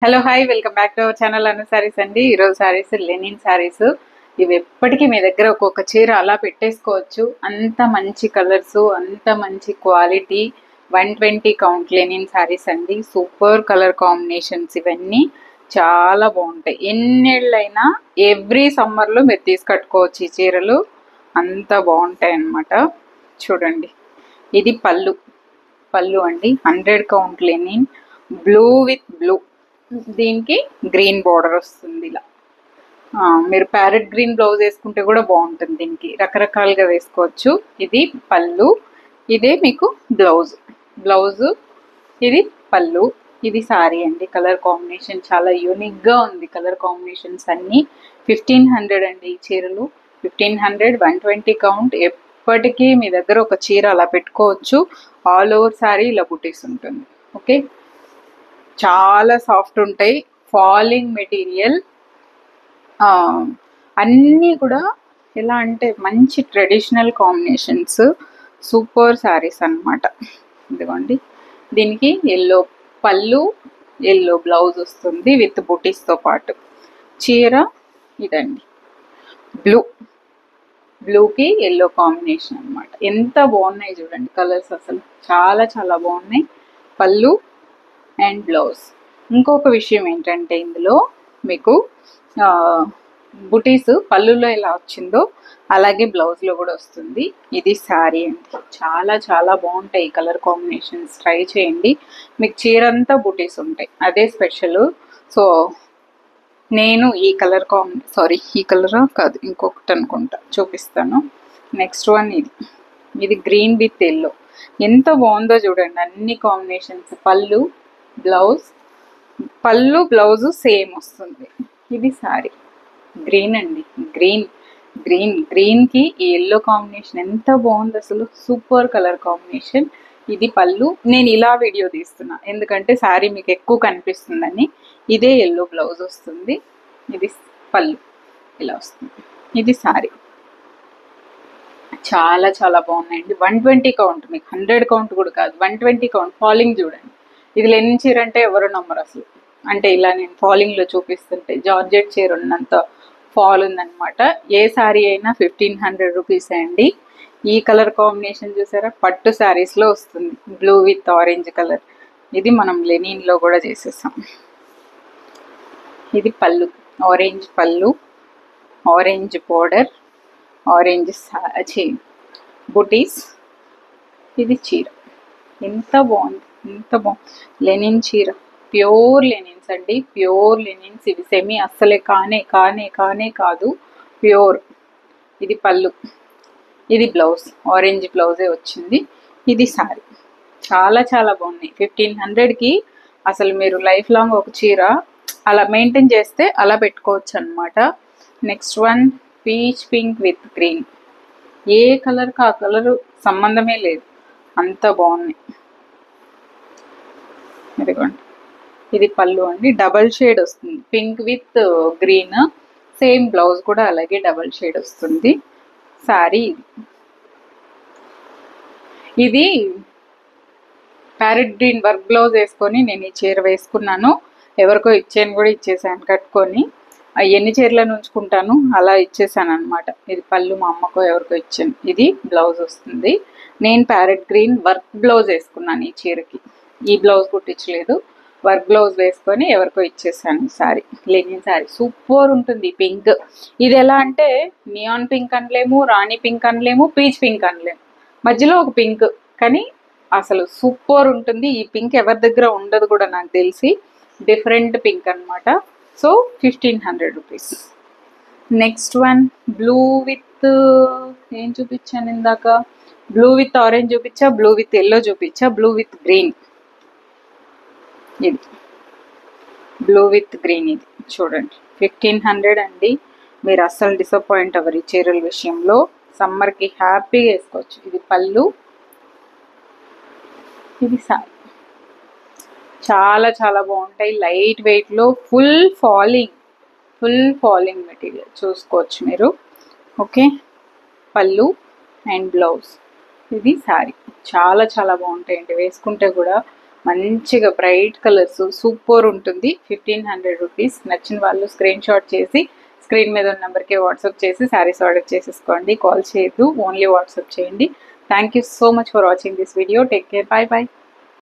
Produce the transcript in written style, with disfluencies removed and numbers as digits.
Hello hi welcome back to our channel Anu sarees అండి. ఈరోజు saris Lenin saris. ఇవి ఎప్పటికీ మీ దగ్గర ఒక్కొక్క చీర అలా పెట్టేసుకోవచ్చు. అంత మంచి కలర్స్, అంత మంచి క్వాలిటీ. 120 కౌంట్ లెనిన్ సారీస్ అండి. సూపర్ కలర్ కాంబినేషన్స్ ఇవన్నీ చాలా బాగుంటాయి. ఎన్నేళ్ళైనా ఎవ్రీ సమ్మర్లో మీరు తీసుకట్టుకోవచ్చు ఈ చీరలు. అంత బాగుంటాయి అన్నమాట. చూడండి, ఇది పళ్ళు అండి. 100 count linen, blue with blue. దీనికి గ్రీన్ బార్డర్ వస్తుంది ఇలా. మీరు ప్యారెట్ గ్రీన్ బ్లౌజ్ వేసుకుంటే కూడా బాగుంటుంది. దీనికి రకరకాలుగా వేసుకోవచ్చు. ఇది పళ్ళు, ఇదే మీకు బ్లౌజ్, ఇది పళ్ళు, ఇది సారీ అండి. కలర్ కాంబినేషన్ చాలా యూనిక్గా ఉంది. కలర్ కాంబినేషన్స్ అన్నీ 1500 అండి ఈ చీరలు. 1500, 120 కౌంట్. ఎప్పటికీ మీ దగ్గర ఒక చీర అలా పెట్టుకోవచ్చు. ఆల్ ఓవర్ సారీ ఇలా బుటీస్ ఉంటుంది. ఓకే, చాలా సాఫ్ట్ ఉంటాయి. ఫాలింగ్ మెటీరియల్ అన్నీ కూడా ఎలా అంటే మంచి ట్రెడిషనల్ కాంబినేషన్స్. సూపర్ శారీస్ అన్నమాట. ఇదిగోండి, దీనికి ఎల్లో పళ్ళు, ఎల్లో బ్లౌజ్ వస్తుంది విత్ బుటీస్తో పాటు. చీర ఇదండి, బ్లూకి ఎల్లో కాంబినేషన్ అన్నమాట. ఎంత బాగున్నాయి చూడండి కలర్స్, అసలు చాలా చాలా బాగున్నాయి. పళ్ళు అండ్ బ్లౌజ్. ఇంకొక విషయం ఏంటంటే ఇందులో మీకు బుటీస్ పళ్ళులో ఎలా వచ్చిందో అలాగే బ్లౌజ్లో కూడా వస్తుంది. ఇది శారీ అండి. చాలా చాలా బాగుంటాయి ఈ కలర్ కాంబినేషన్స్. ట్రై చేయండి. మీకు చీర అంతా బుటీస్ ఉంటాయి, అదే స్పెషల్. సో నేను ఈ కలర్ ఈ కలరా కాదు, ఇంకొకటి అనుకుంటా, చూపిస్తాను. నెక్స్ట్ వన్ ఇది గ్రీన్ విత్ ఎల్లో. ఎంత బాగుందో చూడండి అన్ని కాంబినేషన్స్. పళ్ళు బ్లౌజ్ సేమ్ వస్తుంది. ఇది సారీ. గ్రీన్ అండి, గ్రీన్కి ఈ ఎల్లో కాంబినేషన్ ఎంత బాగుంది అసలు. Super colour combination. ఇది పళ్ళు. నేను ఇలా వీడియో తీస్తున్నా ఎందుకంటే శారీ మీకు ఎక్కువ కనిపిస్తుందని. ఇదే ఎల్లో బ్లౌజ్ వస్తుంది. ఇది పళ్ళు ఇలా వస్తుంది. ఇది శారీ. చాలా చాలా బాగున్నాయండి. 120 కౌంట్, మీకు 100 కౌంట్ కూడా కాదు, 120 కౌంట్. ఫాలింగ్ చూడండి. ఇది లెనిన్ చీర అంటే ఎవరు నమ్మరు అసలు. అంటే ఇలా నేను ఫాలింగ్లో చూపిస్తుంటే జార్జెట్ చీర ఉన్నంత ఫాల్ ఉందన్నమాట. ఏ శారీ అయినా 1500 రూపీస్ అండి. ఈ కలర్ కాంబినేషన్ చూసారా, పట్టు శారీస్లో వస్తుంది. Blue with orange colour. ఇది మనం లెనిన్లో కూడా చేసేసాం. ఇది పళ్ళు, ఆరెంజ్ పళ్ళు, ఆరెంజ్ బోర్డర్, ఆరెంజ్ బుటీస్. ఇది చీర ఎంత బాగుంది, ఎంత బాగుంది. లెనిన్ చీర, ప్యూర్ లెనిన్స్ అండి, ప్యూర్ లెనిన్స్. ఇవి సెమీ అస్సలే కానే కాదు, ప్యూర్. ఇది పళ్ళు, ఇది బ్లౌజ్, ఆరెంజ్ బ్లౌజే వచ్చింది. ఇది సారీ. చాలా చాలా బాగున్నాయి. 1500కి అసలు మీరు లైఫ్ లాంగ్ ఒక చీర అలా మెయింటైన్ చేస్తే అలా పెట్టుకోవచ్చు అనమాట. Next one peach pink with green. ఏ కలర్కి ఆ కలర్ సంబంధమే లేదు, అంత బాగున్నాయి. ఇదిగోండి, ఇది పళ్ళు అండి. డబల్ షేడ్ వస్తుంది, pink with green. Same blouse కూడా అలాగే డబల్ షేడ్ వస్తుంది. సారీ ఇది ప్యారెట్ గ్రీన్ వర్క్ బ్లౌజ్ వేసుకొని నేను ఈ చీర వేసుకున్నాను. ఎవరికో ఇచ్చేసాను కట్టుకొని. ఎన్ని చీరలను ఉంచుకుంటాను అలా ఇచ్చేసాను అనమాట. ఇది పళ్ళు మా అమ్మకో ఎవరికో ఇచ్చాను. ఇది బ్లౌజ్ వస్తుంది. నేను ప్యారెట్ గ్రీన్ వర్క్ బ్లౌజ్ వేసుకున్నాను ఈ చీరకి. ఈ బ్లౌజ్ కుట్టించలేదు, వర్క్ బ్లౌజ్ వేసుకొని ఎవరికో ఇచ్చేసాను. Sorry, linen sari. సూపర్ ఉంటుంది. పింక్ ఇది ఎలా అంటే నియాన్ పింక్ అనలేము, రాణి పింక్ అనలేము, పీచ్ పింక్ అనలేము, మధ్యలో ఒక పింక్. కానీ అసలు సూపర్ ఉంటుంది. ఈ పింక్ ఎవరి దగ్గర ఉండదు కూడా నాకు తెలిసి. డిఫరెంట్ పింక్ అనమాట. So 1500 rupees. Next one blue with ఏం చూపించాను ఇందాక? బ్లూ విత్ ఆరెంజ్ చూపించా, బ్లూ విత్ ఎల్లో చూపించా, బ్లూ విత్ గ్రీన్. ఇది బ్లూ విత్ గ్రీన్. ఇది చూడండి 1500 అండి. మీరు అస్సలు డిసప్పాయింట్ అవ్వరు ఈ చీరల విషయంలో. సమ్మర్కి హ్యాపీగా వేసుకోవచ్చు. ఇది పళ్ళు, ఇది సారీ. చాలా చాలా బాగుంటాయి. లైట్ వెయిట్లో ఫుల్ ఫాలింగ్ మెటీరియల్ చూసుకోవచ్చు మీరు. ఓకే, పళ్ళు అండ్ బ్లౌజ్. ఇది శారీ. చాలా చాలా బాగుంటాయండి వేసుకుంటే కూడా. మంచిగా బ్రైట్ కలర్స్ సూపర్ ఉంటుంది. 1500 రూపీస్. నచ్చిన వాళ్ళు స్క్రీన్ షాట్ చేసి స్క్రీన్ మీద ఉన్న నెంబర్కి వాట్సాప్ చేసి శారీస్ ఆర్డర్ చేసేసుకోండి. కాల్ చేయొద్దు, ఓన్లీ వాట్సాప్ చేయండి. Thank you so much for watching this video. Take care. Bye bye.